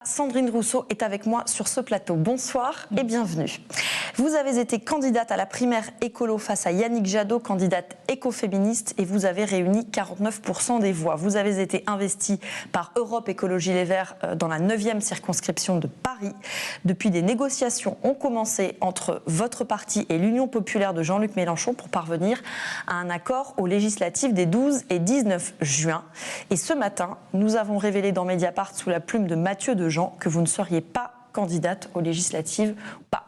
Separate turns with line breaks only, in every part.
Sandrine Rousseau est avec moi sur ce plateau. Bonsoir et bienvenue. Vous avez été candidate à la primaire écolo face à Yannick Jadot, candidate écoféministe, et vous avez réuni 49% des voix. Vous avez été investie par Europe Écologie Les Verts dans la 9e circonscription de Paris. Depuis, des négociations ont commencé entre votre parti et l'Union populaire de Jean-Luc Mélenchon pour parvenir à un accord aux législatives des 12 et 19 juin. Et ce matin, nous avons révélé dans Mediapart, sous la plume de Mathieu Dejean, que vous ne seriez pas candidate aux législatives, pas.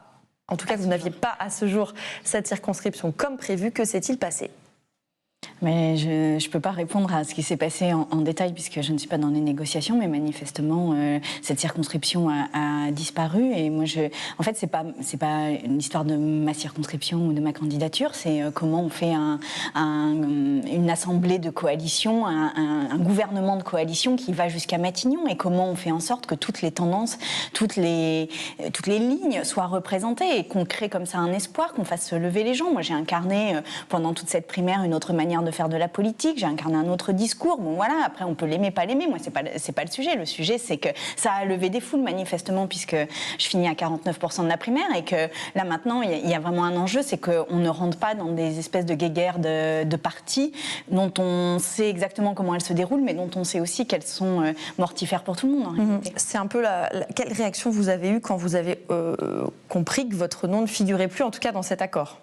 En tout cas, vous n'aviez pas à ce jour cette circonscription comme prévu. Que s'est-il passé ?
Mais je ne peux pas répondre à ce qui s'est passé en détail puisque je ne suis pas dans les négociations, mais manifestement, cette circonscription a disparu. Et moi, en fait, c'est pas une histoire de ma circonscription ou de ma candidature, c'est comment on fait une assemblée de coalition, un gouvernement de coalition qui va jusqu'à Matignon, et comment on fait en sorte que toutes les tendances, toutes les lignes soient représentées et qu'on crée comme ça un espoir, qu'on fasse se lever les gens. Moi, j'ai incarné pendant toute cette primaire une autre manière de faire de la politique, j'ai incarné un autre discours. Bon voilà, après on peut l'aimer, pas l'aimer, moi c'est pas le sujet. Le sujet, c'est que ça a levé des foules manifestement, puisque je finis à 49% de la primaire, et que là maintenant il y a vraiment un enjeu, c'est qu'on ne rentre pas dans des espèces de guéguerres de partis dont on sait exactement comment elles se déroulent, mais dont on sait aussi qu'elles sont mortifères pour tout le monde en réalité.
C'est un peu quelle réaction vous avez eue quand vous avez compris que votre nom ne figurait plus, en tout cas dans cet accord ?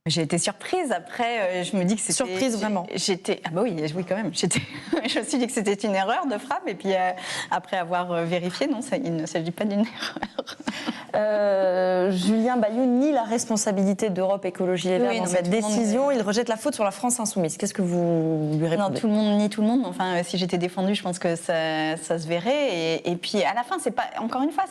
J'ai été surprise. Après, je me dis que c'était...
Surprise, vraiment ?
Ah bah oui quand même. Je me suis dit que c'était une erreur de frappe, et puis après avoir vérifié, non, il ne s'agit pas d'une erreur.
Julien Bayou nie la responsabilité d'Europe Écologie Les Verts dans cette décision. Il rejette la faute sur la France insoumise. Qu'est-ce que vous lui répondez ?
Non, tout le monde nie tout le monde. Enfin, si j'étais défendue, je pense que ça se verrait. Et puis, à la fin, c'est pas... Encore une fois,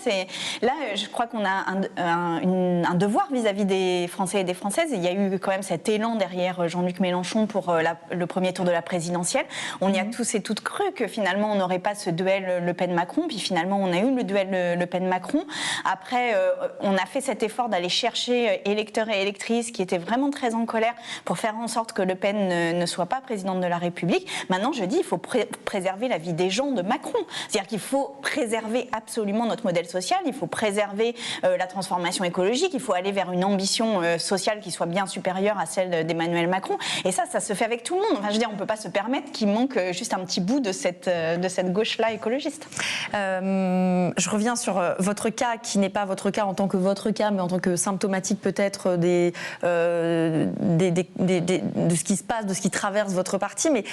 là, je crois qu'on a un devoir vis-à-vis des Français et des Françaises. Il y a eu quand même cet élan derrière Jean-Luc Mélenchon pour le premier tour de la présidentielle. On y a tous et toutes cru que finalement, on n'aurait pas ce duel Le Pen-Macron. Puis finalement, on a eu le duel Le Pen-Macron. Après, on a fait cet effort d'aller chercher électeurs et électrices qui étaient vraiment très en colère pour faire en sorte que Le Pen ne soit pas présidente de la République. Maintenant, je dis, il faut préserver la vie des gens de Macron. C'est-à-dire qu'il faut préserver absolument notre modèle social, il faut préserver la transformation écologique, il faut aller vers une ambition sociale qui soit bien supérieure à celle d'Emmanuel Macron. Et ça se fait avec tout le monde. Enfin, je veux dire, on ne peut pas se permettre qu'il manque juste un petit bout de cette gauche-là écologiste.
Je reviens sur votre cas, qui n'est pas votre cas en tant que votre cas, mais en tant que symptomatique peut-être de ce qui se passe, de ce qui traverse votre parti. Mais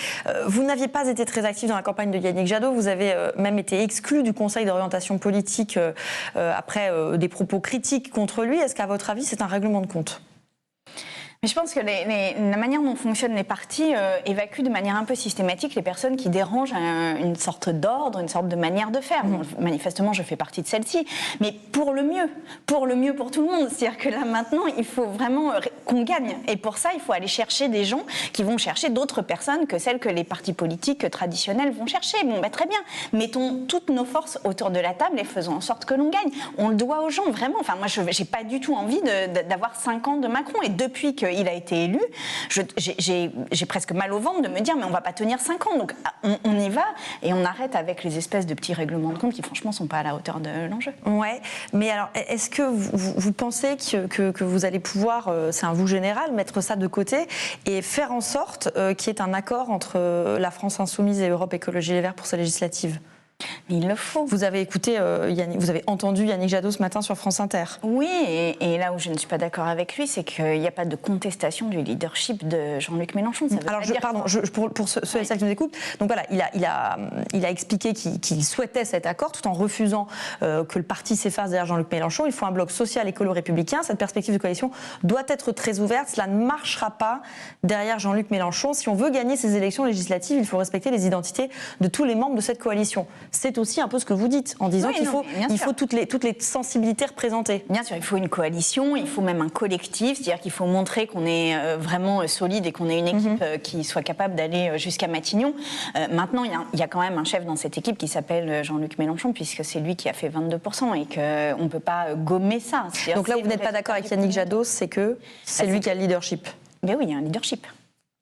vous n'aviez pas été très actif dans la campagne de Yannick Jadot. Vous avez même été exclu du Conseil d'orientation politique après des propos critiques contre lui. Est-ce qu'à votre avis, c'est un règlement de compte ?
Mais je pense que la manière dont fonctionnent les partis évacue de manière un peu systématique les personnes qui dérangent une sorte d'ordre, une sorte de manière de faire. Bon, manifestement, je fais partie de celle-ci, mais pour le mieux pour tout le monde. C'est-à-dire que là, maintenant, il faut vraiment qu'on gagne. Et pour ça, il faut aller chercher des gens qui vont chercher d'autres personnes que celles que les partis politiques traditionnels vont chercher. Bon, très bien. Mettons toutes nos forces autour de la table et faisons en sorte que l'on gagne. On le doit aux gens, vraiment. Enfin, moi, j'ai pas du tout envie d'avoir 5 ans de Macron. Et depuis qu'il a été élu, j'ai presque mal au ventre de me dire mais on va pas tenir 5 ans, donc on y va et on arrête avec les espèces de petits règlements de compte qui franchement sont pas à la hauteur de l'enjeu.
Ouais, mais alors est-ce que vous pensez que vous allez pouvoir, c'est un vous général, mettre ça de côté et faire en sorte qu'il y ait un accord entre la France insoumise et Europe Écologie Les Verts pour ces législatives ?
Mais il le faut.
Vous avez écouté, vous avez entendu Yannick Jadot ce matin sur France Inter.
Oui, et là où je ne suis pas d'accord avec lui, c'est qu'il n'y a pas de contestation du leadership de Jean-Luc Mélenchon. Ça veut
Alors, pour ceux et celles qui nous écoutent, donc voilà, il a expliqué qu'il souhaitait cet accord tout en refusant que le parti s'efface derrière Jean-Luc Mélenchon. Il faut un bloc social, écolo, républicain. Cette perspective de coalition doit être très ouverte. Cela ne marchera pas derrière Jean-Luc Mélenchon. Si on veut gagner ces élections législatives, il faut respecter les identités de tous les membres de cette coalition. C'est aussi un peu ce que vous dites, en disant qu'il faut toutes les sensibilités représentées.
Bien sûr, il faut une coalition, il faut même un collectif, c'est-à-dire qu'il faut montrer qu'on est vraiment solide et qu'on est une équipe qui soit capable d'aller jusqu'à Matignon. Maintenant, il y a quand même un chef dans cette équipe qui s'appelle Jean-Luc Mélenchon, puisque c'est lui qui a fait 22% et qu'on ne peut pas gommer ça.
Donc là où vous n'êtes pas d'accord avec Yannick Jadot, c'est que c'est lui qui a le leadership.
Mais oui, il y a un leadership.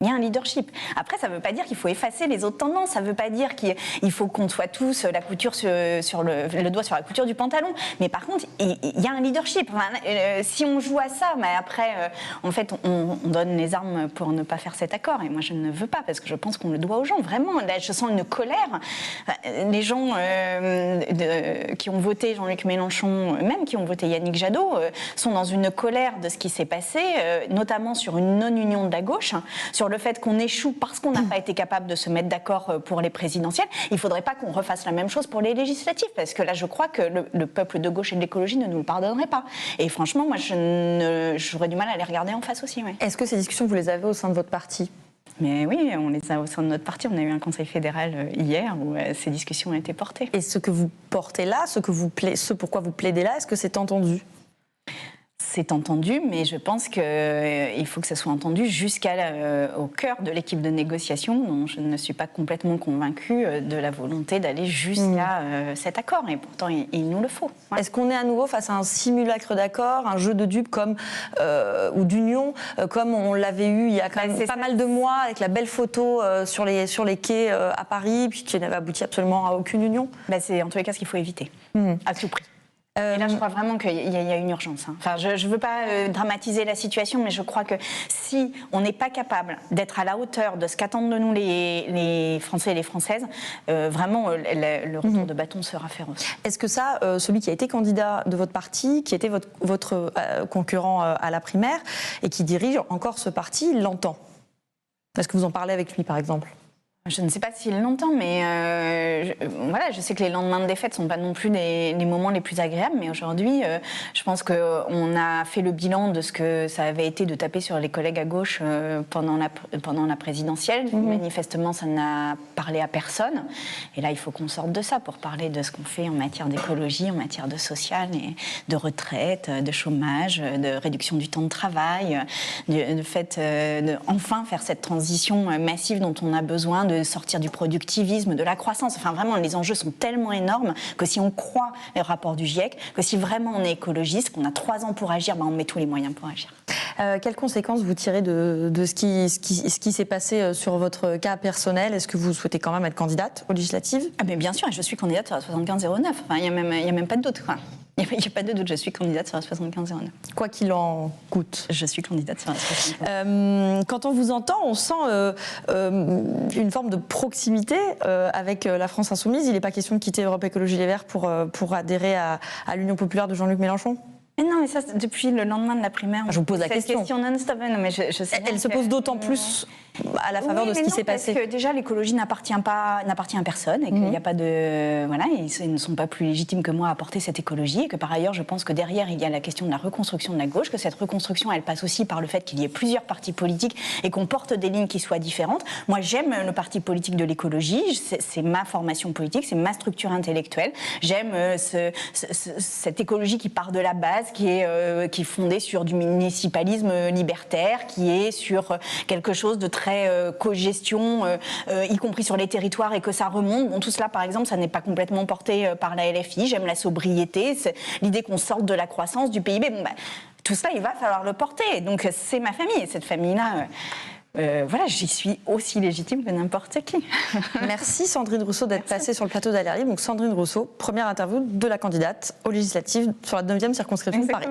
Il y a un leadership. Après, ça ne veut pas dire qu'il faut effacer les autres tendances. Ça ne veut pas dire qu'il faut qu'on soit tous la couture sur le doigt sur la couture du pantalon. Mais par contre, il y a un leadership. Enfin, si on joue à ça, mais après, en fait, on donne les armes pour ne pas faire cet accord. Et moi, je ne veux pas parce que je pense qu'on le doit aux gens. Vraiment, là, je sens une colère. Les gens qui ont voté Jean-Luc Mélenchon, même qui ont voté Yannick Jadot, sont dans une colère de ce qui s'est passé, notamment sur une non-union de la gauche, sur le fait qu'on échoue parce qu'on n'a pas été capable de se mettre d'accord pour les présidentielles. Il ne faudrait pas qu'on refasse la même chose pour les législatives, parce que là, je crois que le peuple de gauche et de l'écologie ne nous le pardonnerait pas. Et franchement, moi, j'aurais du mal à les regarder en face aussi. Ouais.
Est-ce que ces discussions, vous les avez au sein de votre parti ?
Mais oui, on les a au sein de notre parti. On a eu un conseil fédéral hier où ces discussions ont été portées.
Et ce que vous portez là, ce pourquoi vous plaidez là, est-ce que c'est entendu ?
C'est entendu, mais je pense qu'il faut que ça soit entendu jusqu'au cœur de l'équipe de négociation, dont je ne suis pas complètement convaincue de la volonté d'aller jusqu'à cet accord. Et pourtant, il nous le faut.
Ouais. Est-ce qu'on est à nouveau face à un simulacre d'accord, un jeu de dupes ou d'union, comme on l'avait eu il y a quand même pas mal de mois, avec la belle photo sur les quais à Paris, puis qui n'avait abouti absolument à aucune union ?
C'est en tous les cas ce qu'il faut éviter, à tout prix. Et là, je crois vraiment qu'il y a une urgence. Enfin, je ne veux pas dramatiser la situation, mais je crois que si on n'est pas capable d'être à la hauteur de ce qu'attendent de nous les Français et les Françaises, vraiment, le retour de bâton sera féroce.
Est-ce que ça, celui qui a été candidat de votre parti, qui était votre concurrent à la primaire, et qui dirige encore ce parti, il l'entend ? Est-ce que vous en parlez avec lui, par exemple ?
Je ne sais pas s'il l'entend, mais voilà, je sais que les lendemains de défaite ne sont pas non plus les moments les plus agréables, mais aujourd'hui, je pense qu'on a fait le bilan de ce que ça avait été de taper sur les collègues à gauche pendant la présidentielle. Manifestement, ça n'a parlé à personne. Et là, il faut qu'on sorte de ça pour parler de ce qu'on fait en matière d'écologie, en matière de social, et de retraite, de chômage, de réduction du temps de travail, de fait enfin faire cette transition massive dont on a besoin, de sortir du productivisme, de la croissance. Enfin, vraiment, les enjeux sont tellement énormes que si on croit les rapports du GIEC, que si vraiment on est écologiste, qu'on a 3 ans pour agir, on met tous les moyens pour agir.
Quelles conséquences vous tirez de ce qui s'est passé sur votre cas personnel ? Est-ce que vous souhaitez quand même être candidate aux législatives ?
Mais bien sûr, je suis candidate sur la 75-09. Enfin, il n'y a même pas de doute, quoi. Il n'y a pas de doute, je suis candidate sur la 75-09.
Quoi qu'il en coûte.
Je suis candidate sur la 75-09.
Quand on vous entend, on sent une forme de proximité avec la France Insoumise. Il n'est pas question de quitter Europe Écologie Les Verts pour adhérer à l'Union Populaire de Jean-Luc Mélenchon ?
Mais non, mais ça, depuis le lendemain de la primaire...
Je vous pose la question.
Cette question non-stop, non, mais je sais
Elle se pose d'autant plus à la faveur de ce qui s'est passé.
Parce que déjà, l'écologie n'appartient à personne et qu'il n'y a pas de... Voilà, ils ne sont pas plus légitimes que moi à porter cette écologie et que par ailleurs, je pense que derrière, il y a la question de la reconstruction de la gauche, que cette reconstruction, elle passe aussi par le fait qu'il y ait plusieurs partis politiques et qu'on porte des lignes qui soient différentes. Moi, j'aime le parti politique de l'écologie, c'est ma formation politique, c'est ma structure intellectuelle. J'aime cette écologie qui part de la base, qui est fondée sur du municipalisme libertaire, qui est sur quelque chose de très co-gestion, y compris sur les territoires, et que ça remonte. Bon, tout cela, par exemple, ça n'est pas complètement porté par la LFI. J'aime la sobriété, c'est l'idée qu'on sorte de la croissance du PIB. Bon, tout cela, il va falloir le porter. Donc, c'est ma famille. Et cette famille-là... voilà, j'y suis aussi légitime que n'importe qui.
Merci Sandrine Rousseau d'être passée sur le plateau d'Air Libre. Donc Sandrine Rousseau, première interview de la candidate aux législatives sur la 9e circonscription de Paris.